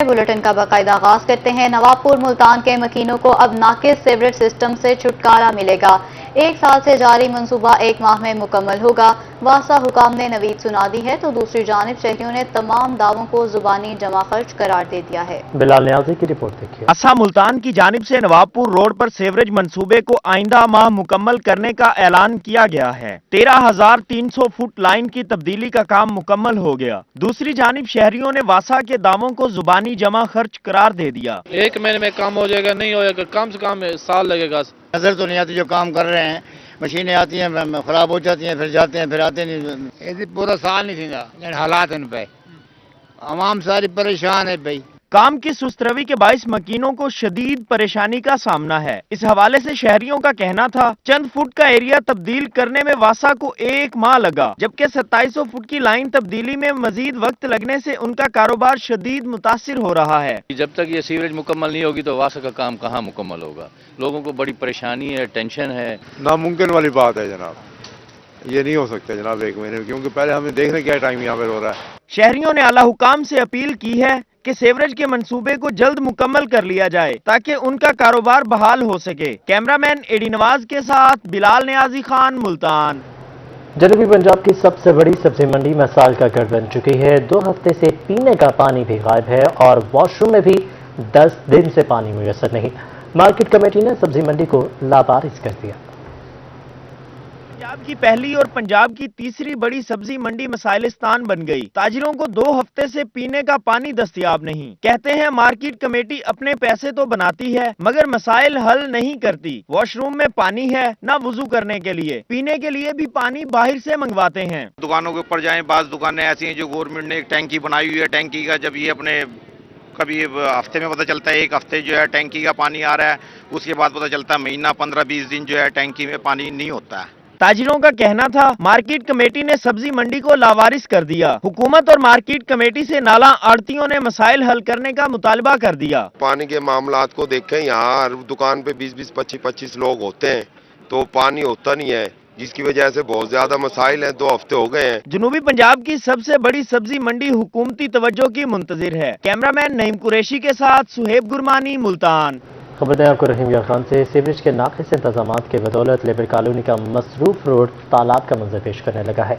Bulletin کا باقاعدہ آغاز کرتے ہیں۔ نواب پور ملتان کے مکینوں کو اب ناقص سیوریج سسٹم سے چھٹکارا ملے گا۔ 1 سال سے جاری منصوبہ 1 ماہ میں مکمل ہوگا۔ واسطہ حکام نے نوید سنا دی ہے تو دوسری جانب شہریوں نے تمام دعووں کو زبانی جمع خرچ قرار دے دیا ہے۔ بلال نیازی کی رپورٹ دیکھیے۔ اسا ملتان کی جانب سے نواب پور روڈ پر سیوریج منصوبے کو آئندہ ماہ مکمل کرنے کا اعلان کیا گیا ہے۔ 13,300 فٹ لائن کی تبدیلی کا کام مکمل ہو گیا۔ دوسری جانب شہریوں نے واسا کے دعووں کو زبانی جمع خرچ قرار دے دیا۔ 1 مہینے میں کام ہو جائے گا، نہیں ہوئے گا کم سے کم سال لگے گا۔ نظر تو نہیں آتی جو کام کر رہے ہیں، مشینیں آتی ہیں خراب ہو جاتی ہیں، پھر جاتے ہیں پھر آتے نہیں۔ ایسے پورا سال نہیں تھا حالات ان پہ، عوام ساری پریشان ہے بھائی۔ کام کی سست روی کے باعث مکینوں کو شدید پریشانی کا سامنا ہے۔ اس حوالے سے شہریوں کا کہنا تھا چند فٹ کا ایریا تبدیل کرنے میں واسا کو 1 ماہ لگا، جبکہ 2700 فٹ کی لائن تبدیلی میں مزید وقت لگنے سے ان کا کاروبار شدید متاثر ہو رہا ہے۔ جب تک یہ سیوریج مکمل نہیں ہوگی تو واسا کا کام کہاں مکمل ہوگا؟ لوگوں کو بڑی پریشانی ہے، ٹینشن ہے۔ ناممکن والی بات ہے جناب، یہ نہیں ہو سکتا جناب 1 مہینے میں، کیونکہ پہلے ہمیں دیکھنے کیا ٹائم یہاں پہ ہو رہا ہے۔ شہریوں نے اعلی حکام سے اپیل کی ہے کہ سیوریج کے منصوبے کو جلد مکمل کر لیا جائے تاکہ ان کا کاروبار بحال ہو سکے۔ کیمرامین ایڈی نواز کے ساتھ بلال نیازی خان، ملتان۔ جنوبی پنجاب کی سب سے بڑی سبزی منڈی مثال کا گڑھ بن چکی ہے۔ 2 ہفتے سے پینے کا پانی بھی غائب ہے اور واش روم میں بھی 10 دن سے پانی میسر نہیں۔ مارکیٹ کمیٹی نے سبزی منڈی کو لابارس کر دیا۔ پنجاب کی پہلی اور پنجاب کی تیسری بڑی سبزی منڈی مسائلستان بن گئی۔ تاجروں کو 2 ہفتے سے پینے کا پانی دستیاب نہیں۔ کہتے ہیں مارکیٹ کمیٹی اپنے پیسے تو بناتی ہے مگر مسائل حل نہیں کرتی۔ واش روم میں پانی ہے نہ وضو کرنے کے لیے، پینے کے لیے بھی پانی باہر سے منگواتے ہیں۔ دکانوں کے اوپر جائیں، بعض دکانیں ایسی ہیں جو گورنمنٹ نے ایک ٹینکی بنائی ہوئی ہے، ٹینکی کا جب یہ اپنے کبھی ہفتے میں پتہ چلتا ہے 1 ہفتے جو ہے ٹینکی کا پانی آ رہا ہے، اس کے بعد پتہ چلتا ہے مہینہ 15-20 دن جو ہے ٹینکی میں پانی نہیں ہوتا ہے۔ تاجروں کا کہنا تھا مارکیٹ کمیٹی نے سبزی منڈی کو لاوارث کر دیا۔ حکومت اور مارکیٹ کمیٹی سے نالاں آڑتیوں نے مسائل حل کرنے کا مطالبہ کر دیا۔ پانی کے معاملات کو دیکھیں، یہاں ہر دکان پہ 20-20 25-25 لوگ ہوتے ہیں تو پانی ہوتا نہیں ہے، جس کی وجہ سے بہت زیادہ مسائل ہیں۔ 2 ہفتے ہو گئے ہیں۔ جنوبی پنجاب کی سب سے بڑی سبزی منڈی حکومتی توجہ کی منتظر ہے۔ کیمرامین نعیم قریشی کے ساتھ سہیب گرمانی، ملتان۔ خبر دیں آپ کو رحیم یار خان سے۔ سیوریج کے ناقص انتظامات کی بدولت لیبر کالونی کا مصروف روڈ تالاب کا منظر پیش کرنے لگا ہے۔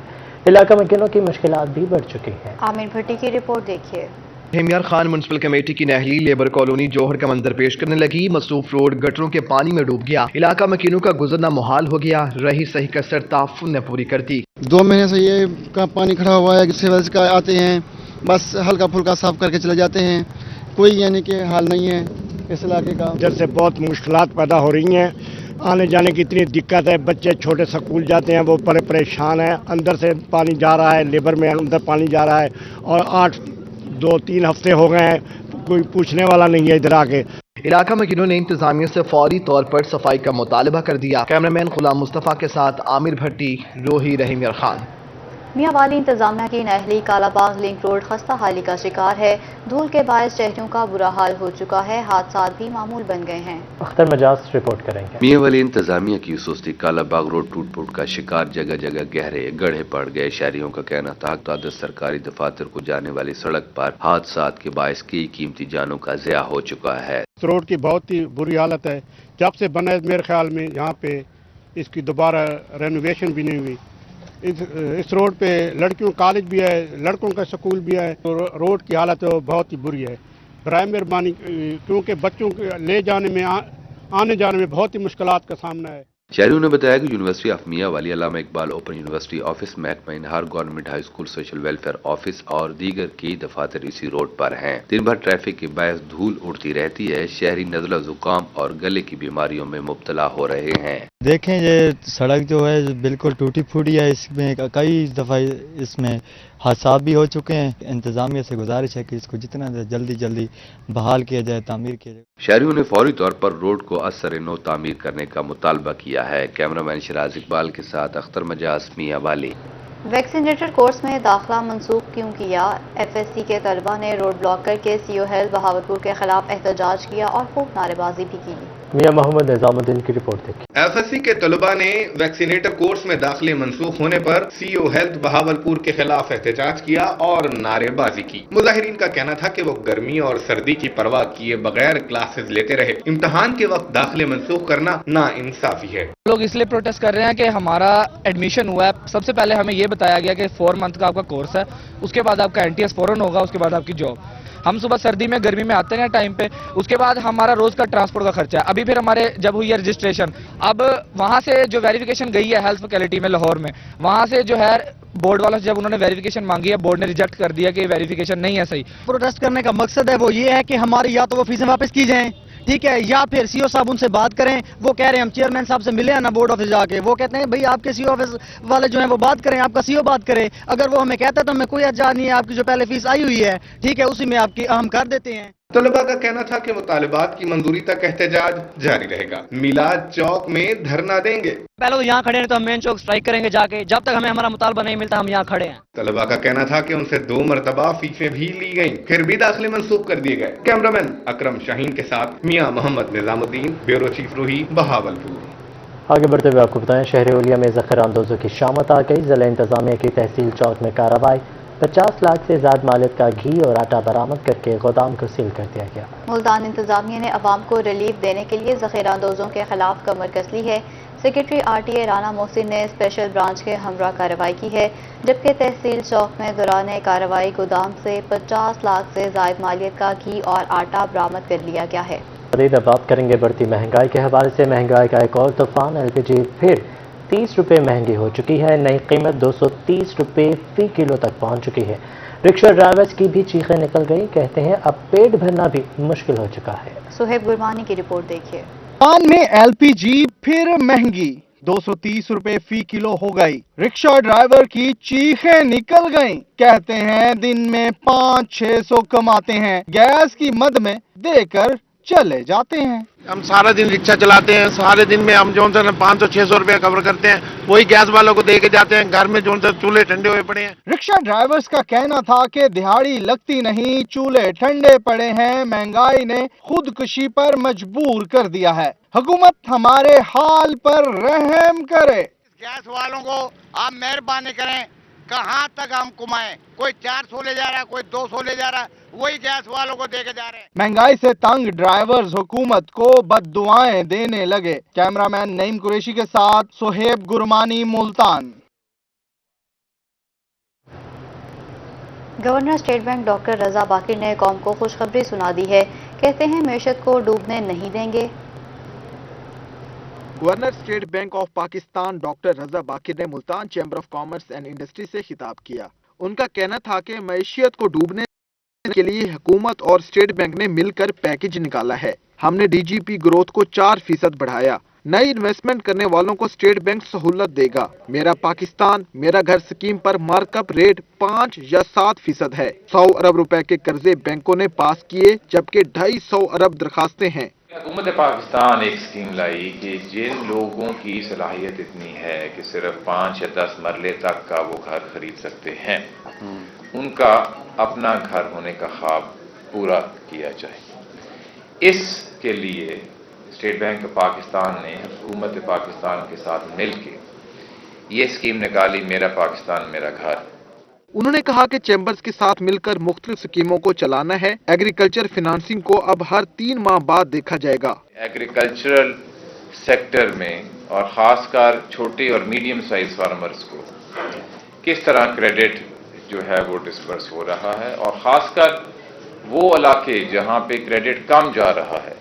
علاقہ میں کنوں کی مشکلات بھی بڑھ چکی ہیں۔ عامر بھٹی کی رپورٹ دیکھیے۔ رحیم یار خان میونسپل کمیٹی کی نہلی لیبر کالونی جوہر کا منظر پیش کرنے لگی۔ مصروف روڈ گٹروں کے پانی میں ڈوب گیا، علاقہ مکینوں کا گزرنا محال ہو گیا۔ رہی صحیح کسر تعفن نے پوری کر دی۔ 2 مہینے سے یہ کا پانی کھڑا ہوا ہے، جس کی وجہ سے آتے ہیں بس ہلکا پھلکا صاف کر کے چلے جاتے ہیں، کوئی یعنی کہ حال نہیں ہے اس علاقے کا۔ جیسے بہت مشکلات پیدا ہو رہی ہیں، آنے جانے کی اتنی دقت ہے، بچے چھوٹے سکول جاتے ہیں وہ بڑے پریشان ہیں، اندر سے پانی جا رہا ہے، لیبر میں اندر پانی جا رہا ہے، اور 2-3 ہفتے ہو گئے ہیں، کوئی پوچھنے والا نہیں ہے ادھر آ کے۔ علاقہ مکینوں نے انتظامیہ سے فوری طور پر صفائی کا مطالبہ کر دیا۔ کیمرامین غلام مصطفیٰ کے ساتھ عامر بھٹی، روہی، رحیم یار خان۔ میاں والی انتظامیہ کی نہلی کالا باغ لنک روڈ خستہ حالی کا شکار ہے۔ دھول کے باعث شہریوں کا برا حال ہو چکا ہے، حادثات بھی معمول بن گئے ہیں۔ اختر مجاز رپورٹ کریں گے۔ میاں والی انتظامیہ کی سستی کالا باغ روڈ ٹوٹ پھوٹ کا شکار، جگہ جگہ گہرے گڑھے پڑ گئے۔ شہریوں کا کہنا تھا تعداد سرکاری دفاتر کو جانے والی سڑک پر حادثات کے باعث کئی قیمتی جانوں کا ضیاع ہو چکا ہے۔ اس روڈ کی بہت ہی بری حالت ہے، جب سے بنا ہے میرے خیال میں یہاں پہ اس کی دوبارہ رینوویشن بھی نہیں ہوئی۔ اس روڈ پہ لڑکیوں کالج بھی ہے، لڑکوں کا سکول بھی ہے، روڈ کی حالت بہت ہی بری ہے۔ برائے مہربانی، کیونکہ بچوں کے لے جانے میں آنے جانے میں بہت ہی مشکلات کا سامنا ہے۔ شہریوں نے بتایا کہ یونیورسٹی آف میاں والی، علامہ اقبال اوپن یونیورسٹی آفس، محکمہ انہار، government high school, social welfare office اور دیگر کئی دفاتر اسی روڈ پر ہیں۔ دن بھر ٹریفک کے باعث دھول اڑتی رہتی ہے۔ شہری نزلہ زکام اور گلے کی بیماریوں میں مبتلا ہو رہے ہیں۔ دیکھیں یہ سڑک جو ہے بالکل ٹوٹی پھوٹی ہے، اس میں کئی دفعہ اس میں حادثات بھی ہو چکے ہیں۔ انتظامیہ سے گزارش ہے کہ اس کو جتنا جلدی بحال کیا جائے، تعمیر کیا جائے۔ شہریوں نے فوری طور پر روڈ کو اثر نو تعمیر کرنے کا مطالبہ کیا ہے۔ کیمرامین شراز اقبال کے ساتھ اختر مجاز، میاں والی۔ ویکسینیٹر کورس میں داخلہ منسوخ کیوں کیا؟ ایف ایس سی کے طلبہ نے روڈ بلاک کر کے سی او ہیلتھ بہاولپور کے خلاف احتجاج کیا اور خوب نعرے بازی بھی کی۔ मियां मोहम्मद निजामुद्दीन की रिपोर्ट देखिए। एफएससी के तलबा ने वैक्सीनेटर कोर्स में दाखिले मंसूख होने पर सीओ हेल्थ बहावलपुर के खिलाफ एहतजाज किया और नारेबाजी की। मुजाहिरीन का कहना था कि वो गर्मी और सर्दी की परवाह किए बगैर क्लासेस लेते रहे। इम्तहान के वक्त दाखिले मंसूख करना नाइंसाफी है। लोग इसलिए प्रोटेस्ट कर रहे हैं कि हमारा एडमिशन हुआ है, सबसे पहले हमें यह बताया गया कि 4 मंथ का आपका कोर्स है, उसके बाद आपका एनटीएस फौरन होगा, उसके बाद आपकी जॉब। हम सुबह सर्दी में गर्मी में आते हैं टाइम पे, उसके बाद हमारा रोज का ट्रांसपोर्ट का खर्चा है। अभी फिर हमारे जब हुई है रजिस्ट्रेशन, अब वहां से जो वेरिफिकेशन गई है हेल्थ फैकल्टी में लाहौर में, वहां से जो है बोर्ड वालों से जब उन्होंने वेरिफिकेशन मांगी है, बोर्ड ने रिजेक्ट कर दिया कि वेरिफिकेशन नहीं है सही। प्रोटेस्ट करने का मकसद है वो ये है कि हमारी या तो वो फीसें वापस की जाएं, ठीक है, या फिर सीओ साहब उनसे बात करें। वो कह रहे हैं हम चेयरमैन साहब से मिले हैं ना बोर्ड ऑफिस जाके, वो कहते हैं भाई आपके सीओ ऑफिस वाले जो हैं वो बात करें, आपका सीओ बात करे। अगर वो हमें कहता है तो हमें कोई एतजाज नहीं है, आपकी जो पहले फीस आई हुई है ठीक है उसी में आपकी हम कर देते हैं। तलबा का कहना था कि मुतालिबात की मंजूरी तक एहतजाज जारी रहेगा। मिलाद चौक में धरना देंगे। पहले तो यहाँ खड़े हैं तो हम मेन चौक स्ट्राइक करेंगे जाके, जब तक हमें हमारा मुतालबा नहीं मिलता हम यहाँ खड़े हैं। तलबा का कहना था कि उनसे 2 मरतबा फीसें भी ली गईं, फिर भी दाखिले मंसूख कर दिए गए। कैमरामैन अकरम शाहीन के साथ मियां मोहम्मद निजामुद्दीन, ब्यूरो चीफ रूही, बहावलपुर। आगे बढ़ते हुए आपको बताएं, शहर ओलिया में ज़ख़ीरा अंदोज़ों की शामत आ गई। ज़िला इंतज़ामिया की तहसील चौक में कार्रवाई, 50 लाख से ज़्यादा मालियत का घी और आटा बरामद करके गोदाम को सील कर दिया गया। मुल्तान इंतजामिया ने अवाम को रिलीफ देने के लिए ज़ख़ीरा अंदोज़ों के खिलाफ कमर कस ली है। सेक्रेटरी RTA राना मोहसिन ने स्पेशल ब्रांच के हमरा कार्रवाई की है, जबकि तहसील चौक में दौरान कार्रवाई गोदाम से 50 लाख से ज़ायद मालियत का घी और आटा बरामद कर लिया गया है। अब बात करेंगे बढ़ती महंगाई के हवाले से। महंगाई का एक और तूफान, LPG फिर 30 रुपये महंगी हो चुकी है। नई कीमत 230 रुपये फी किलो तक पहुंच चुकी है। रिक्शा ड्राइवर्स की भी चीखें निकल गई, कहते हैं अब पेट भरना भी मुश्किल हो चुका है। सुहेब गुरमानी की रिपोर्ट देखिए। पान में LPG फिर महंगी, 230 रुपए फी किलो हो गई। रिक्शा ड्राइवर की चीखें निकल गईं, कहते हैं दिन में 500-600 कमाते हैं, गैस की मद में देकर चले जाते हैं। हम सारा दिन रिक्शा चलाते हैं, सारे दिन में हम जो 500-600 रुपया कवर करते हैं, वही गैस वालों को दे के जाते हैं। घर में जो चूल्हे ठंडे हुए पड़े हैं। रिक्शा ड्राइवर्स का कहना था कि दिहाड़ी लगती नहीं, चूल्हे ठंडे पड़े हैं, महंगाई ने खुदकुशी पर मजबूर कर दिया है। हुकूमत हमारे हाल पर रहम करे। गैस वालों को आप मेहरबानी करें, कहाँ तक हम कमाएं? कोई 400 ले जा रहा है, कोई 200 ले जा रहा है, वही गैस वालों को दे के जा रहे हैं। महंगाई से तंग ड्राइवर्स हुकूमत को बद्दुआएं देने लगे। कैमरामैन नईम कुरैशी के साथ Suhaib Gurmani, Multan. Governor state bank doctor Raza Baqir ने कौम को खुशखबरी सुना दी है, कहते हैं मैशत को डूबने नहीं देंगे। Governor state bank of Pakistan doctor Raza Baqir ने Multan chamber of commerce and industry से खिताब किया। उनका कहना था कि मैशियत को डूबने के लिए हुकूमत और स्टेट बैंक ने मिलकर पैकेज निकाला है। हमने DGP ग्रोथ को 4% बढ़ाया। नई इन्वेस्टमेंट करने वालों को स्टेट बैंक सहूलत देगा। मेरा पाकिस्तान मेरा घर स्कीम पर मार्कअप रेट 5 या 7% है। 100 अरब रुपए के कर्जे बैंकों ने पास किए, जबकि 250 अरब दरखास्तें हैं। हुकूमत पाकिस्तान एक स्कीम लाई कि जिन लोगों की सलाहियत इतनी है कि सिर्फ 5 या 10 मरले तक का वो घर खरीद सकते हैं, उनका अपना घर होने का ख्वाब पूरा किया जाए। इसके लिए स्टेट बैंक पाकिस्तान ने हुकूमत पाकिस्तान के साथ मिलकर ये स्कीम निकाली, मेरा पाकिस्तान मेरा घर। उन्होंने कहा कि चैम्बर्स के साथ मिलकर मुख्तलिफ स्कीमों को चलाना है। एग्रीकल्चर फाइनेंसिंग को अब हर 3 माह बाद देखा जाएगा। एग्रीकल्चरल सेक्टर में और खासकर छोटे और मीडियम साइज फार्मर्स को किस तरह क्रेडिट जो है वो डिस्पर्स हो रहा है, और खासकर वो इलाके जहां पे क्रेडिट कम जा रहा है,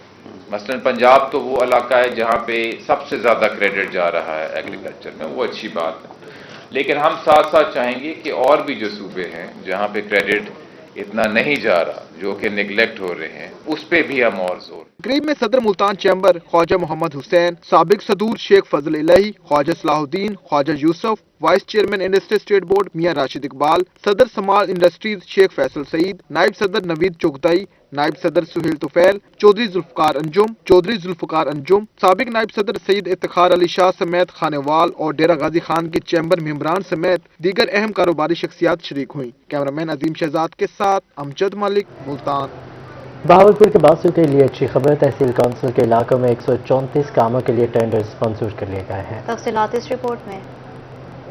मसलन पंजाब तो वो इलाका है जहां पे सबसे ज्यादा क्रेडिट जा रहा है एग्रीकल्चर में, वो अच्छी बात है। लेकिन हम साथ साथ चाहेंगे कि और भी जो सूबे हैं जहां पे क्रेडिट इतना नहीं जा रहा, जो कि निगलेक्ट हो रहे हैं, उस पे भी हम और जोर। तकरीब में सदर मुल्तान चैम्बर ख्वाजा मोहम्मद हुसैन, साबिक सदूर Sheikh Fazal Elahi, Khwaja Salahuddin, Khwaja Yusuf, vice chairman industry state board Mian Rashid Iqbal, सदर समाल इंडस्ट्रीज शेख फैसल सईद, नायब सदर नवीद चुगताई, नायब सदर सुहेल तुफैल, चौधरी जुल्फकार अंजुम, साबिक नायब सदर सईद इफ्तिखार अली शाह समेत खानेवाल और डेरा गाजी खान के चैम्बर मेंबरान समेत दीगर अहम कारोबारी शख्सियात शरीक हुई। कैमरामैन अजीम शहजाद के साथ अमजद मलिक, मुल्तान। बहावलपुर के बासु के लिए अच्छी खबर, तहसील कौंसिल के इलाकों में 134 कामों के लिए टेंडर्स मंजूर कर लिए गए हैं। तफसीलात इस रिपोर्ट में।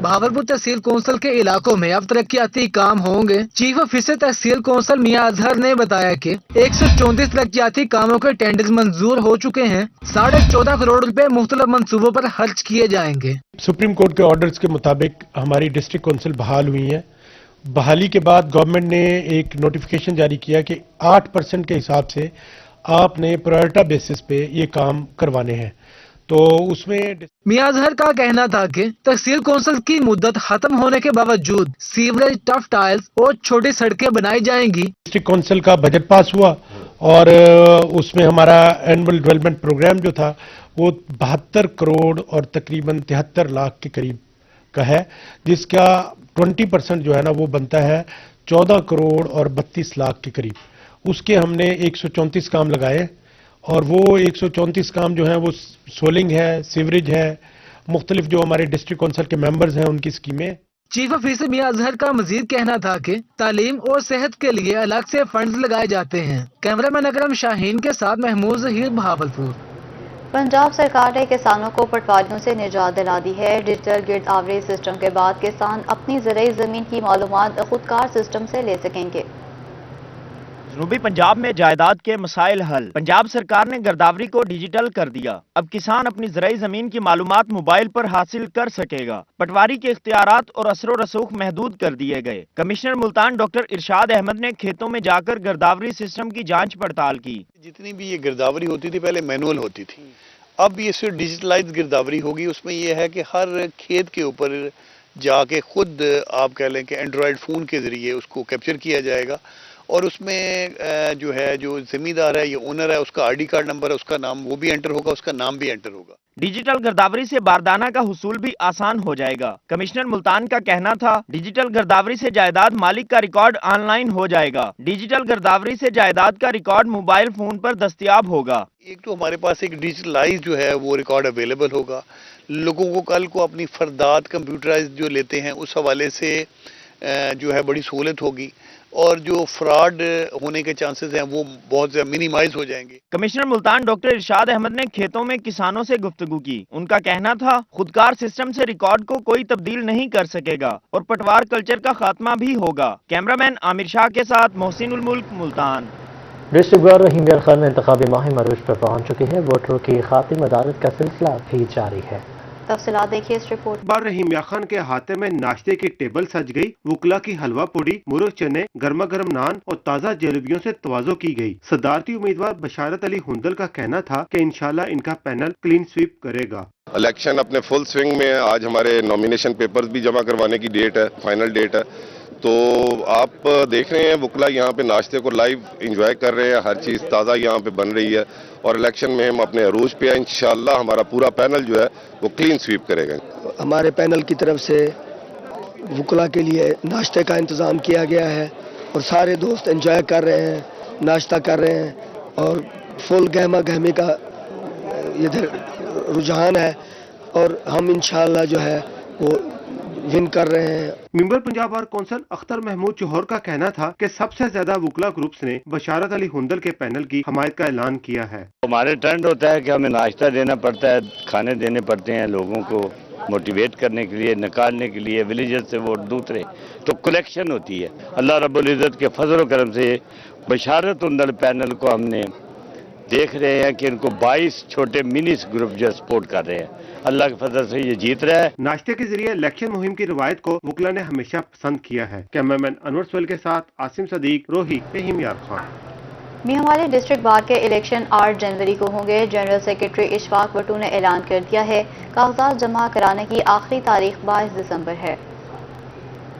बहावलपुर तहसील कौंसिल के इलाकों में अब तरक्याती काम होंगे। चीफ ऑफिसर तहसील कौंसिल मियां अजहर ने बताया कि 134 तरक्याती कामों के टेंडर्स मंजूर हो चुके हैं। 14.5 करोड़ रुपए मुख्तलिफ मंसूबों पर खर्च किए जाएंगे। सुप्रीम कोर्ट के ऑर्डर्स के मुताबिक हमारी डिस्ट्रिक्ट कौंसिल बहाल हुई है। बहाली के बाद गवर्नमेंट ने एक नोटिफिकेशन जारी किया कि 8% के हिसाब से आपने प्रायोरिटी बेसिस पे ये काम करवाने हैं। तो उसमें मियां अजहर का कहना था कि तहसील कौंसिल की मुद्दत खत्म होने के बावजूद सीवरेज, टफ टाइल्स और छोटी सड़कें बनाई जाएंगी। डिस्ट्रिक्ट कौंसिल का बजट पास हुआ और उसमें हमारा एनुअल डेवलपमेंट प्रोग्राम जो था वो 72 करोड़ और तकरीबन 73 लाख के करीब का है, जिसका 20% जो है ना वो बनता है 14 करोड़ और 32 लाख के करीब। उसके हमने 134 काम लगाए और वो 134 काम जो है वो सोलिंग है, सीवरेज है, मुख्तलिफ जो हमारे डिस्ट्रिक्ट कौंसिल के मेंबर्स हैं उनकी स्कीमें। चीफ ऑफिसर मियां अजहर का मजीद कहना था कि तालीम और सेहत के लिए अलग से फंड्स लगाए जाते हैं। कैमरामैन अकरम शाहीन के साथ महमूद जहीर, बहावलपुर। पंजाब सरकार ने किसानों को पटवारियों से निजात दिला दी है। डिजिटल गिरद आवरेज सिस्टम के बाद किसान अपनी ज़राई ज़मीन की मालूमात खुदकार सिस्टम से ले सकेंगे। जनूबी पंजाब में जायदाद के मसाइल हल। पंजाब सरकार ने गिरदावरी को डिजिटल कर दिया। अब किसान अपनी ज़राई ज़मीन की मालूमात मोबाइल पर हासिल कर सकेगा। पटवारी के इख्तियारात और असर व रसूख महदूद कर दिए गए। कमिश्नर मुल्तान डॉक्टर इरशाद अहमद ने खेतों में जाकर गिरदावरी सिस्टम की जांच पड़ताल की। जितनी भी ये गिरदावरी होती थी पहले मैनुअल होती थी, अब ये सिर्फ डिजिटलाइज गिरदावरी होगी। उसमें ये है कि हर खेत के ऊपर जाके खुद आप कह लें कि एंड्रॉयड फ़ोन के ज़रिए उसको कैप्चर किया जाएगा और उसमें जो है जो ज़मींदार है, ये ओनर है, उसका आईडी कार्ड नंबर है, उसका नाम वो भी एंटर होगा, उसका नाम भी एंटर होगा। डिजिटल गिरदावरी से बारदाना का हुसूल भी आसान हो जाएगा। कमिश्नर मुल्तान का कहना था, डिजिटल गिरदावरी से जायदाद मालिक का रिकॉर्ड ऑनलाइन हो जाएगा। डिजिटल गिरदावरी से जायदाद का रिकॉर्ड मोबाइल फोन पर दस्तयाब होगा। एक तो हमारे पास एक डिजिटलाइज जो है वो रिकॉर्ड अवेलेबल होगा। लोगों को कल को अपनी फरदात कंप्यूटराइज जो लेते हैं उस हवाले से जो है बड़ी सहूलत होगी और जो फ्रॉड होने के चांसेस हैं वो बहुत ज़्यादा मिनिमाइज हो जाएंगे। कमिश्नर मुल्तान डॉक्टर इरशाद अहमद ने खेतों में किसानों से गुफ्तगू की। उनका कहना था, खुदकार सिस्टम से रिकॉर्ड को कोई तब्दील नहीं कर सकेगा और पटवार कल्चर का खात्मा भी होगा। कैमरामैन आमिर शाह के साथ मोहसिन उल मुल्क, मुल्तान। डिस्ट्रिक्ट ब्यूरो रहीम यार खान में इंतखाबी मुहिम अरूज पर पहुंच चुकी है। वोटरों की खातिम अदालत का सिलसिला भी जारी है। तफसीलात देखिए इस रिपोर्ट। बार रहीम यार खान के हाथे में नाश्ते की टेबल सज गई। वुकला की हलवा पूड़ी, मुर्ग चने, गर्मा गर्म नान और ताज़ा जलेबियों से तवाज़ो की गई। सदारती उम्मीदवार बशारत अली हुंदल का कहना था कि इंशाल्लाह इनका पैनल क्लीन स्वीप करेगा। इलेक्शन अपने फुल स्विंग में। आज हमारे नॉमिनेशन पेपर्स भी जमा करवाने की डेट है, फाइनल डेट है। तो आप देख रहे हैं वुकला यहाँ पे नाश्ते को लाइव एंजॉय कर रहे हैं। हर चीज़ ताज़ा यहाँ पे बन रही है और इलेक्शन में हम अपने अरूज पे इंशाल्लाह हमारा पूरा पैनल जो है वो क्लीन स्वीप करेगा। हमारे पैनल की तरफ से वुकला के लिए नाश्ते का इंतज़ाम किया गया है और सारे दोस्त एंजॉय कर रहे हैं, नाश्ता कर रहे हैं और फुल गहमा गहमी का इधर रुझान है और हम इंशाल्लाह जो है वो विन कर रहे हैं। Member Punjab bar council Akhtar Mahmood Chohar का कहना था कि सबसे ज्यादा वुकला ग्रुप्स ने बशारत अली हुंदल के पैनल की हमायत का ऐलान किया है। हमारे ट्रेंड होता है कि हमें नाश्ता देना पड़ता है, खाने देने पड़ते हैं लोगों को मोटिवेट करने के लिए, निकालने के लिए विलेजर्स से वोट दूसरे, तो कलेक्शन होती है। अल्लाह रब्बुल इज़्ज़त के फजल करम से बशारत हुंदल पैनल को हमने देख रहे हैं कि इनको 22 छोटे मिनी ग्रुप जो सपोर्ट कर रहे हैं। अल्लाह के फजल से ये जीत रहा है। नाश्ते के जरिए इलेक्शन मुहिम की रवायत को वुकला ने हमेशा पसंद किया है। कैमरामैन अनवर सोहेल के साथ आसिम सदीक, रोही, रहीम यार खान। मियांवाली डिस्ट्रिक्ट बार के इलेक्शन 8 जनवरी को होंगे। जनरल सेक्रेटरी इशफाक बट्टू ने ऐलान कर दिया है, कागजात जमा कराने की आखिरी तारीख 22 दिसंबर है।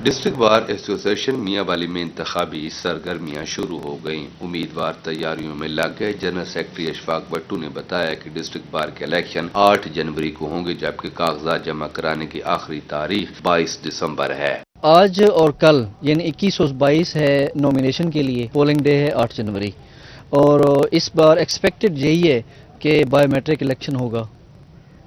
डिस्ट्रिक्ट बार एसोसिएशन मियांवाली में इंतखाबी सरगर्मियां शुरू हो गईं। उम्मीदवार तैयारियों में लग गए। जनरल सेक्रेटरी इशफाक बट्टू ने बताया कि डिस्ट्रिक्ट बार के इलेक्शन 8 जनवरी को होंगे, जबकि कागजात जमा कराने की आखिरी तारीख 22 दिसंबर है। आज और कल यानी 21 और 22 है नॉमिनेशन के लिए, पोलिंग डे है 8 जनवरी और इस बार एक्सपेक्टेड यही है कि बायोमेट्रिक इलेक्शन होगा।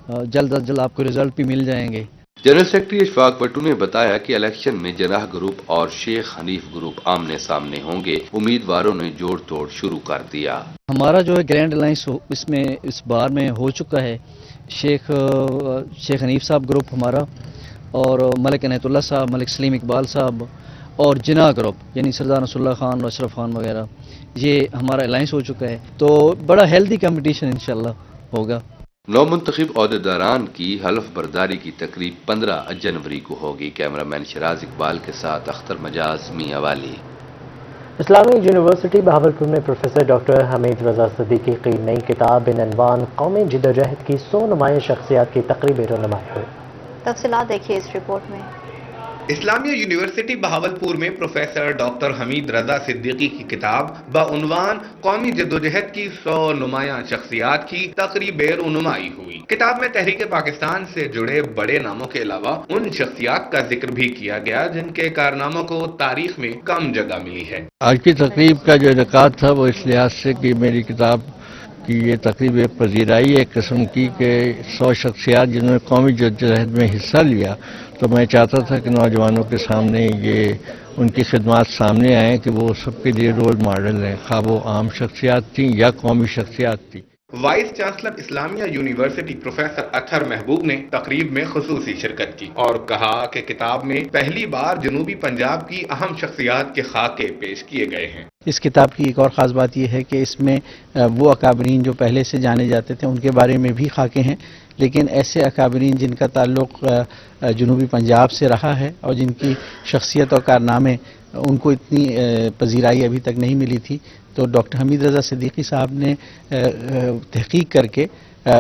जल्द अज जल्द आपको रिजल्ट भी मिल जाएंगे। जनरल सेक्रेटरी इशफाक बट्टू ने बताया कि इलेक्शन में जनाह ग्रुप और शेख हनीफ ग्रुप आमने सामने होंगे। उम्मीदवारों ने जोड़ तोड़ शुरू कर दिया। हमारा जो है ग्रैंड अलायंस इसमें इस बार में हो चुका है। शेख हनीफ साहब ग्रुप हमारा और मलिक इनायतुल्लाह साहब, मलिक सलीम इकबाल साहब और जिना ग्रुप यानी सरदार नसरुल्लाह खान, अशरफ खान वगैरह, ये हमारा अलायंस हो चुका है। तो बड़ा हेल्दी कंपटीशन इंशाल्लाह होगा। नौ मुंतखब अहदेदारान की हल्फ बर्दारी की तकरीब 15 जनवरी को होगी। कैमरामैन शराज इकबाल के साथ अख्तर मजाज, मियां वाली। इस्लामी यूनिवर्सिटी बहावलपुर में प्रोफेसर डॉक्टर हमीद रजा सिद्दीकी की नई किताब बिनवान कौमी जिद्दोजहद की 100 नुमाया शख्सियात की तकरीब रनुमाई हुई। तफसीलात देखिए इस रिपोर्ट में। इस्लामिया यूनिवर्सिटी बहावलपुर में प्रोफेसर डॉक्टर हमीद रजा सिद्दीकी की किताब बउनवान कौमी जद्दोजहद की 100 नुमाया शख्सियात की तकरीब रनुमाई हुई। किताब में तहरीक पाकिस्तान से जुड़े बड़े नामों के अलावा उन शख्सियात का जिक्र भी किया गया जिनके कारनामों को तारीख में कम जगह मिली है। आज की तकरीब का जो इनेकाद था वो इस लिहाज से कि मेरी किताब कि ये तकरीब पजीराई एक किस्म की कि 100 शख्सियात जिन्होंने कौमी जद्दोजहद में हिस्सा लिया, तो मैं चाहता था कि नौजवानों के सामने ये उनकी खिदमात सामने आएँ कि वो सबके लिए रोल मॉडल हैं, खा वो आम शख्सियात थी या कौमी शख्सियात थी। Vice chancellor Islamia university professor Athar महबूब ने तकरीब में खुसूसी शिरकत की और कहा कि किताब में पहली बार जनूबी पंजाब की अहम शख्सियात के खाके पेश किए गए हैं। इस किताब की एक और ख़ास बात यह है कि इसमें वो अकाबरीन जो पहले से जाने जाते थे उनके बारे में भी खाके हैं, लेकिन ऐसे अकाबरीन जिनका ताल्लुक़ जनूबी पंजाब से रहा है और जिनकी शख्सियत और कारनामे उनको इतनी पजीराई अभी तक नहीं मिली थी, तो डॉक्टर हमीद रजा सिद्दीकी साहब ने तहकीक करके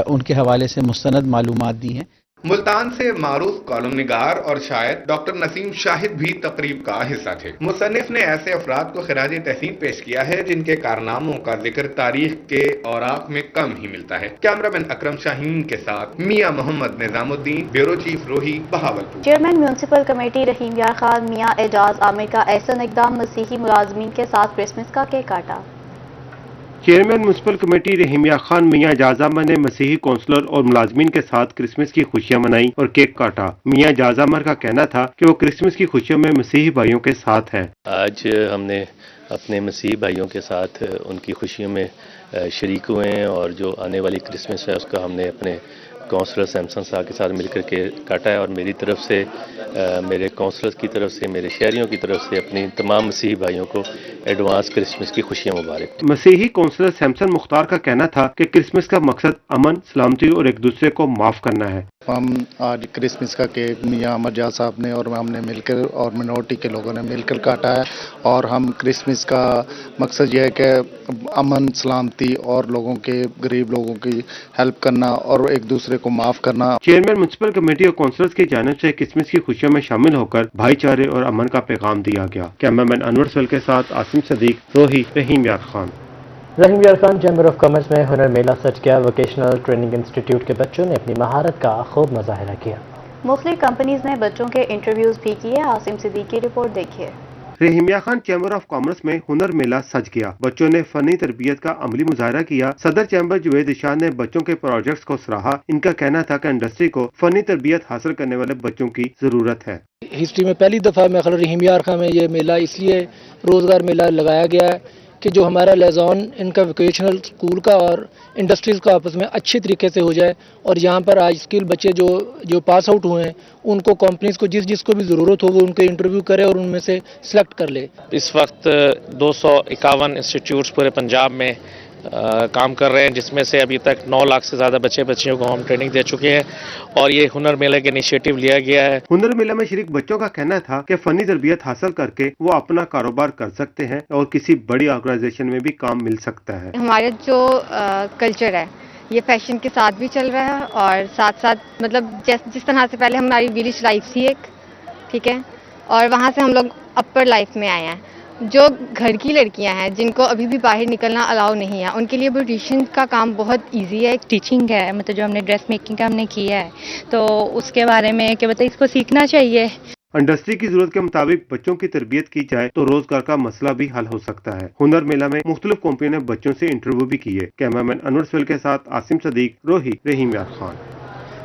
उनके हवाले से मुस्तनद मालूमात दी हैं। मुल्तान से मारूफ कॉलम निगार और शायर डॉक्टर नसीम शाहिद भी तकरीब का हिस्सा थे। मुसन्निफ ने ऐसे अफराद को खिराज तहसीन पेश किया है जिनके कारनामों का जिक्र तारीख के औराक में कम ही मिलता है। कैमरामैन अकरम शाहीन के साथ मियां मोहम्मद निजामुद्दीन, ब्यूरो चीफ रोही, बहावलपुर। चेयरमैन म्यूनसिपल कमेटी रहीम यार खान मियां एजाज आमिर का एहसन इकदाम, मसीही मुलाजमीन के साथ क्रिसमस का केक काटा। चेयरमैन म्यूनसिपल कमेटी रहीम यार खान मियां एजाज़ ने मसीही कौंसलर और मुलाजमीन के साथ क्रिसमस की खुशियां मनाई और केक काटा। मियां एजाज़ का कहना था कि वो क्रिसमस की खुशियों में मसीही भाइयों के साथ है। आज हमने अपने मसीही भाइयों के साथ उनकी खुशियों में शरीक हुए हैं और जो आने वाली क्रिसमस है उसका हमने अपने काउंसलर सैमसन साहब के साथ मिलकर के काटा है और मेरी तरफ से, मेरे काउंसलर्स की तरफ से, मेरे शहरियों की तरफ से अपनी तमाम मसीही भाइयों को एडवांस क्रिसमस की खुशियां मुबारक। मसीही काउंसलर सैमसन मुख्तार का कहना था कि क्रिसमस का मकसद अमन, सलामती और एक दूसरे को माफ करना है। हम आज क्रिसमस का केक मियां अमरजाद साहब ने और हमने मिलकर और मिनोरिटी के लोगों ने मिलकर काटा है और हम क्रिसमस का मकसद यह है कि अमन, सलामती और लोगों के, गरीब लोगों की हेल्प करना और एक दूसरे को माफ करना। चेयरमैन म्यूनसिपल कमेटी और काउंसलर्स की जानिब से क्रिसमस की खुशियों में शामिल होकर भाईचारे और अमन का पैगाम दिया गया। कैमरामैन अनवर सल के साथ आसिम सदीक, रोही, रहीम यार खान। रहीम यार खान चैम्बर ऑफ कॉमर्स में हुनर मेला सज गया। वोकेशनल ट्रेनिंग इंस्टीट्यूट के बच्चों ने अपनी महारत का खूब मुजाहिरा किया। मुख्तलिफ कंपनीज ने बच्चों के इंटरव्यूज भी किए। आसिम सिद्दीकी की रिपोर्ट देखिए। रहीम यार खान चैम्बर ऑफ कॉमर्स में हुनर मेला सज गया। बच्चों ने फनी तरबियत का अमली मुजाहरा किया। सदर चैम्बर जुवेद इशान ने बच्चों के प्रोजेक्ट्स को सराहा। इनका कहना था कि इंडस्ट्री को फनी तरबियत हासिल करने वाले बच्चों की जरूरत है। हिस्ट्री में पहली दफ़ा मेरे ख्याल रहीम यार खान में ये मेला इसलिए रोज़गार मेला लगाया गया है कि जो हमारा लेज़ॉन इनका वोकेशनल स्कूल का और इंडस्ट्रीज़ का आपस में अच्छे तरीके से हो जाए और यहाँ पर आज स्किल बच्चे जो पास आउट हुए हैं उनको कंपनीज को जिसको भी ज़रूरत हो वो उनके इंटरव्यू करे और उनमें से सिलेक्ट कर ले। इस वक्त 251 इंस्टीट्यूट्स पूरे पंजाब में काम कर रहे हैं, जिसमें से अभी तक 9 लाख से ज़्यादा बच्चे बच्चियों को हम ट्रेनिंग दे चुके हैं और ये हुनर मेले का इनिशिएटिव लिया गया है। हुनर मेला में शरीक बच्चों का कहना था कि फनी तरबियत हासिल करके वो अपना कारोबार कर सकते हैं और किसी बड़ी ऑर्गेनाइजेशन में भी काम मिल सकता है। हमारा जो कल्चर है ये फैशन के साथ भी चल रहा है और साथ साथ मतलब जिस तरह से पहले हमारी विलेज लाइफ थी एक, ठीक है, और वहाँ से हम लोग अपर लाइफ में आए हैं। जो घर की लड़कियां हैं जिनको अभी भी बाहर निकलना अलाउ नहीं है उनके लिए ब्यूटिशियन का काम बहुत इजी है। टीचिंग है, मतलब जो हमने ड्रेस मेकिंग का हमने किया है तो उसके बारे में कि मतलब इसको सीखना चाहिए। इंडस्ट्री की जरूरत के मुताबिक बच्चों की तरबियत की जाए तो रोजगार का मसला भी हल हो सकता है। हुनर मेला में मुख्तलिफ कंपनियों ने बच्चों से इंटरव्यू भी किए। कैमरामैन अनवर सवेल के साथ आसिम सदीक, रोही, रहीम यार खान।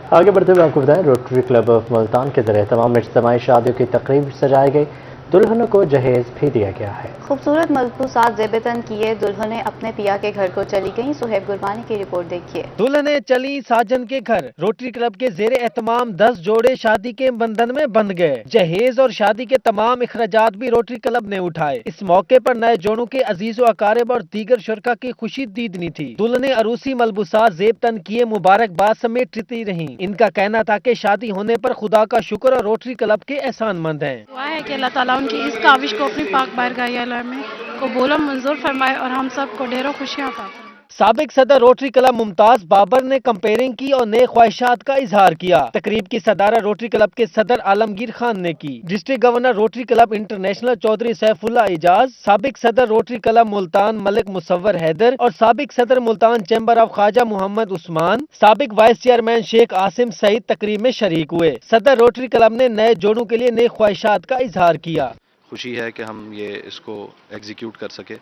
आगे बढ़ते हुए आपको बताएं, रोटरी क्लब ऑफ मुल्तान के ज़रिए तमाम इज्तिमाई शादियों की तकरीब सजाई गई। दुल्हनों को जहेज भी दिया गया है। खूबसूरत मलबूसात ज़ेबतन किए दुल्हनें अपने पिया के घर को चली गईं। सुहेब गुरबानी की रिपोर्ट देखिए। दुल्हनें चली साजन के घर। रोटरी क्लब के जेर एहतमाम 10 जोड़े शादी के बंधन में बंध गए। जहेज और शादी के तमाम इखराजात भी रोटरी क्लब ने उठाए। इस मौके पर नए जोड़ों के अजीज व अकारिब और दीगर शुरका की खुशी दीदनी थी। दुल्हनें अरूसी मलबूसात ज़ेबतन किए मुबारकबाद समेटती रहीं। इनका कहना था कि शादी होने पर खुदा का शुक्र और रोटरी क्लब के एहसानमंद हैं। दुआ है कि अल्लाह ताला उनकी इस काविश को अपनी पाक बारगाह में कबूल और मंजूर फरमाए और हम सब को ढेरों खुशियां अता फरमाए। साबिक सदर रोटरी क्लब मुमताज बाबर ने कंपेयरिंग की और नए ख्वाहिशात का इजहार किया। तकरीब की सदारत रोटरी क्लब के सदर आलमगीर खान ने की। District governor rotary club international Chaudhry Saifullah Ejaz, साबिक सदर रोटरी क्लब मुल्तान मलिक मुसव्वर हैदर और साबिक सदर मुल्तान चैम्बर ऑफ ख्वाजा मोहम्मद उस्मान, साबिक वाइस चेयरमैन शेख आसिम सईद तकरीब में शरीक हुए। सदर रोटरी क्लब ने नए जोड़ों के लिए नए ख्वाहिशात का इजहार किया। खुशी है कि हम ये इसको एग्जीक्यूट कर सके।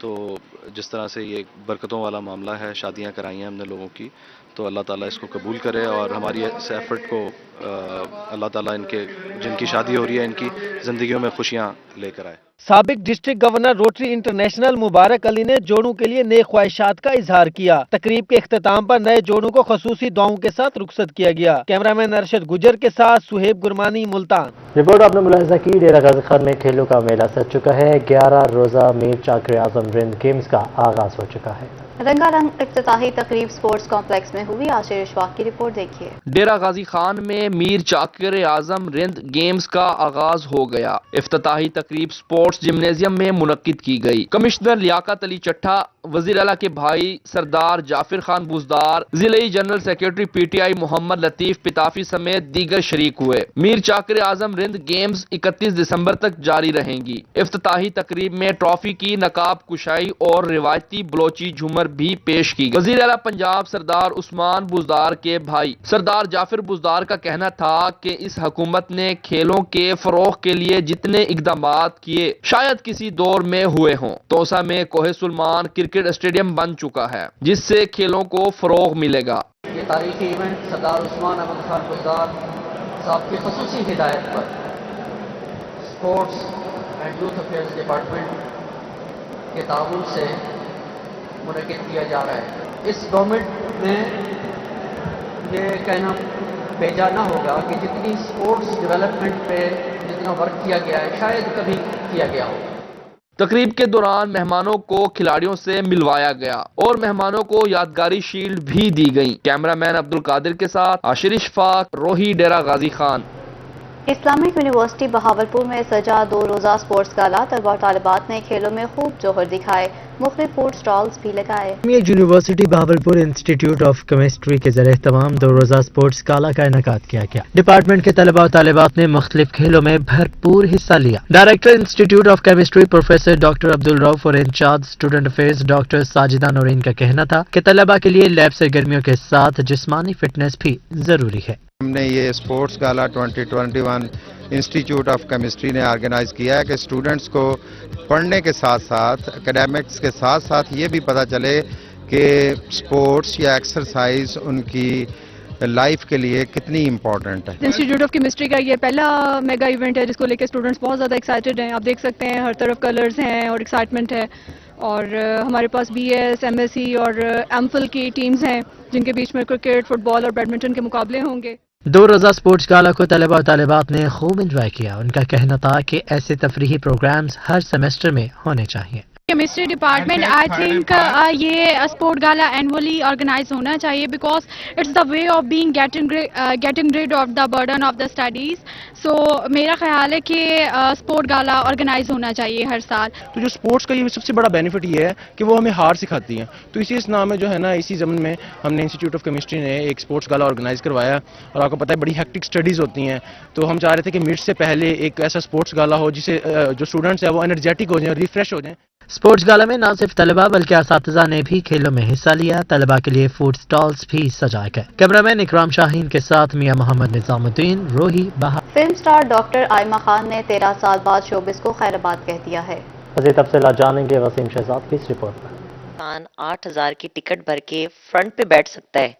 तो जिस तरह से ये बरकतों वाला मामला है, शादियां कराई हैं हमने लोगों की, तो अल्लाह ताला इसको कबूल करे और हमारी इस एफर्ट को अल्लाह ताला इनके जिनकी शादी हो रही है इनकी ज़िंदगियों में खुशियां लेकर आए। साबिक डिस्ट्रिक्ट गवर्नर रोटरी इंटरनेशनल मुबारक अली ने जोड़ों के लिए नए ख्वाहिशात का इजहार किया। तकरीब के इख्तिताम पर नए जोड़ों को खसूसी दुआओं के साथ रुखसत किया गया। कैमरामैन अरशद गुजर के साथ सुहेब गुरमानी, मुल्तान। रिपोर्ट आपने मुलाहिजा की। डेरा गाजी खान में खेलों का मेला सज चुका है। 11 रोजा मीर चाकर आजम रिंद गेम्स का आगाज हो चुका है। रंगारंग इफ्तिताही तकरीब स्पोर्ट्स कॉम्प्लेक्स में हुई। आशिर इशफाक की रिपोर्ट देखिए। डेरा गाजी खान में मीर चाकर आजम रिंद गेम्स का आगाज हो गया। इफ्तिताही तकरीब स्पोर्ट्स जिम्नेजियम में मुनक्किद की गई। कमिश्नर लियाकत अली चट्ठा, वजीर आला के भाई सरदार जाफिर खान बुजदार, जिले general secretary PTI Mohammad Latif Pitafi समेत दीगर शरीक हुए। मीर चाकर आजम रिंद गेम्स 31 दिसंबर तक जारी रहेंगी। इफ्तिताही तकरीब में ट्रॉफी की नकाब कुशाई और रिवायती बलोची झूमर भी पेश की गई। वजीर आला पंजाब सरदार उस्मान बुजदार के भाई सरदार जाफिर बुजदार का कहना था कि इस हुकूमत ने खेलों के फरोग के लिए जितने इकदामात किए शायद किसी दौर में हुए हों। तोसा में कोहे सुलमान क्रिकेट स्टेडियम बन चुका है जिससे खेलों को फरोग मिलेगा। ये तारीखी इवेंट सरदार उस्मान अहमद खान बुजदार साहब की खसूसी हिदायत पर sports and youth affairs department के ताउन से मुनक्किद किया जा रहा है। इस गवर्नमेंट में ये कहना भेजा ना होगा कि जितनी स्पोर्ट्स डेवलपमेंट पे जितना वर्क किया गया है शायद कभी किया गया हो। तकरीब के दौरान मेहमानों को खिलाड़ियों से मिलवाया गया और मेहमानों को यादगारी शील्ड भी दी गई। कैमरामैन अब्दुल कादिर के साथ आशिर इशफाक, रोही, डेरा गाजी खान। इस्लामिक यूनिवर्सिटी बहावलपुर में सजा 2 रोजा स्पोर्ट्स गाला। तलबा और तालिबात ने खेलों में खूब जोहर दिखाए। मुख्तलिफ फूड स्टॉल्स भी लगाए। University Bahawalpur institute of chemistry के ज़रिए तमाम 2 रोजा स्पोर्ट्स गाला का इनेकाद किया गया। डिपार्टमेंट के तलबा और तालिबात ने मुख्तलिफ खेलों में भरपूर हिस्सा लिया। Director institute of chemistry professor doctor Abdul Rauf और incharge student affairs doctor Sajida Naureen का कहना था कि तलबा के लिए लैब सरगर्मियों के साथ जिस्मानी फिटनेस भी जरूरी है। हमने ये sports gala 2021 institute of chemistry ने ऑर्गेनाइज किया है कि स्टूडेंट्स को पढ़ने के साथ साथ एकेडमिक्स के साथ साथ ये भी पता चले कि स्पोर्ट्स या एक्सरसाइज उनकी लाइफ के लिए कितनी इम्पोर्टेंट है। इंस्टीट्यूट ऑफ केमिस्ट्री का ये पहला मेगा इवेंट है जिसको लेकर स्टूडेंट्स बहुत ज़्यादा एक्साइटेड हैं। आप देख सकते हैं हर तरफ कलर्स हैं और एक्साइटमेंट है। और हमारे पास BS, MSc और एमफिल की टीम्स हैं जिनके बीच में क्रिकेट, फुटबॉल और बैडमिंटन के मुकाबले होंगे। 2 रोजा स्पोर्ट्स गाला को तलबा और तालिबात ने खूब एंजॉय किया। उनका कहना था कि ऐसे तफरीही प्रोग्राम्स हर सेमेस्टर में होने चाहिए। केमिस्ट्री डिपार्टमेंट आई थिंक ये स्पोर्ट गाला एनुअली ऑर्गेनाइज होना चाहिए because it's the way of being getting rid of the burden of the studies. So मेरा ख्याल है कि स्पोर्ट गाला ऑर्गेनाइज होना चाहिए हर साल। तो जो स्पोर्ट्स का ये सबसे बड़ा बेनिफिट ये है कि वो हमें हार सिखाती हैं। तो इसी नाम में जो है ना इसी ज़मन में हमने इंस्टीट्यूट ऑफ केमिस्ट्री ने एक स्पोर्ट्स गाला ऑर्गेनाइज करवाया। और आपको पता है बड़ी हेक्टिक स्टडीज़ होती हैं तो हम चाह रहे थे कि मिड से पहले एक ऐसा स्पोर्ट्स गाला हो जिसे जो स्टूडेंट्स हैं वो एनर्जेटिक हो जाएं, रिफ्रेश हो जाएं। स्पोर्ट्स गाला में न सिर्फ तलबा बल्कि असातिज़ा ने भी खेलों में हिस्सा लिया। तलबा के लिए फूड स्टॉल्स भी सजाए गए। कैमरामैन इकराम शाहीन के साथ मियां मोहम्मद निजामुद्दीन, रोही, बहा। Film star doctor Aima Khan ने 13 साल बाद शोबिस को खैराबाद कह दिया है। मज़ीद तफसीलात जानेंगे वसीम शहजाद की इस रिपोर्ट में। 8,000 की टिकट भर के फ्रंट पे बैठ सकता है।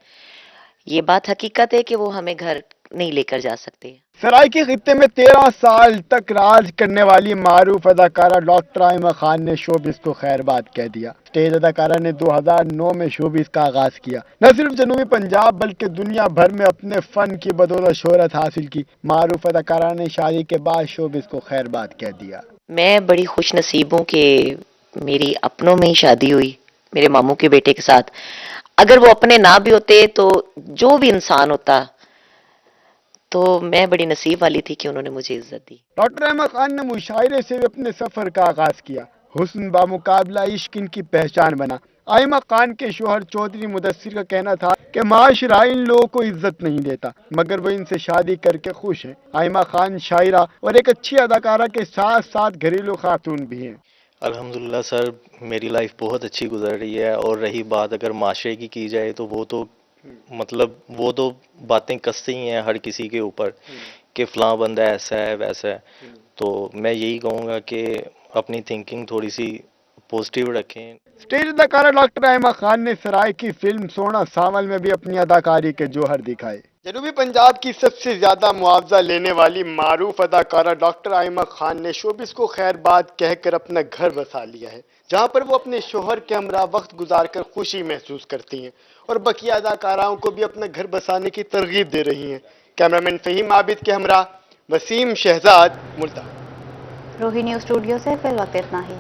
یہ بات حقیقت ہے کہ وہ ہمیں گھر نہیں لے کر جا سکتے. سرائکی خطے میں 13 سال تک راج کرنے والی معروف اداکارہ ڈاکٹر آئمہ خان نے شوبز کو خیر باد کہہ دیا. اسٹیج اداکارہ نے 2009 میں شوبز کا آغاز کیا. نہ صرف جنوبی پنجاب بلکہ دنیا بھر میں اپنے فن کی بدولت شہرت حاصل کی. معروف اداکارہ نے شادی کے بعد شوبز کو خیر باد کہہ دیا. میں بڑی خوش نصیب ہوں کہ میری اپنوں میں ہی شادی ہوئی میرے ماموں کے بیٹے کے ساتھ. اگر وہ اپنے نہ بھی ہوتے تو جو بھی انسان ہوتا تو میں بڑی نصیب والی تھی کہ انہوں نے مجھے عزت دی. ڈاکٹر آئمہ خان نے مشاعرے سے بھی اپنے سفر کا آغاز کیا. حسن بامقابلہ عشق ان کی پہچان بنا. آئمہ خان کے شوہر چودھری مدثر کا کہنا تھا کہ معاشرہ ان لوگوں کو عزت نہیں دیتا مگر وہ ان سے شادی کر کے خوش ہیں. آئمہ خان شاعرہ اور ایک اچھی اداکارہ کے ساتھ ساتھ گھریلو خاتون بھی ہیں. الحمدللہ سر، میری لائف بہت اچھی گزر رہی ہے، اور رہی بات اگر معاشرے کی جائے تو وہ تو باتیں کستے ہی ہیں ہر کسی کے اوپر کہ فلاں بندہ ایسا ہے ویسا ہے. تو میں یہی کہوں گا کہ اپنی تھنکنگ تھوڑی سی پازیٹیو رکھیں. اسٹیج اداکارہ ڈاکٹر آئمہ خان نے سرائکی فلم سونا ساول میں بھی اپنی اداکاری کے جوہر دکھائے. جنوبی پنجاب کی سب سے زیادہ معاوضہ لینے والی معروف اداکارہ ڈاکٹر آئمہ خان نے شوبز کو خیر باد کہہ کر اپنا گھر بسا لیا ہے، جہاں پر وہ اپنے شوہر کے ہمراہ وقت گزار کر خوشی محسوس کرتی ہیں اور بقیہ اداکاراؤں کو بھی اپنا گھر بسانے کی ترغیب دے رہی ہیں. کیمرامین فہیم عابد کے ہمراہ وسیم شہزاد، ملتان. روہی نیوز اسٹوڈیو سے فی الوقت اتنا ہی.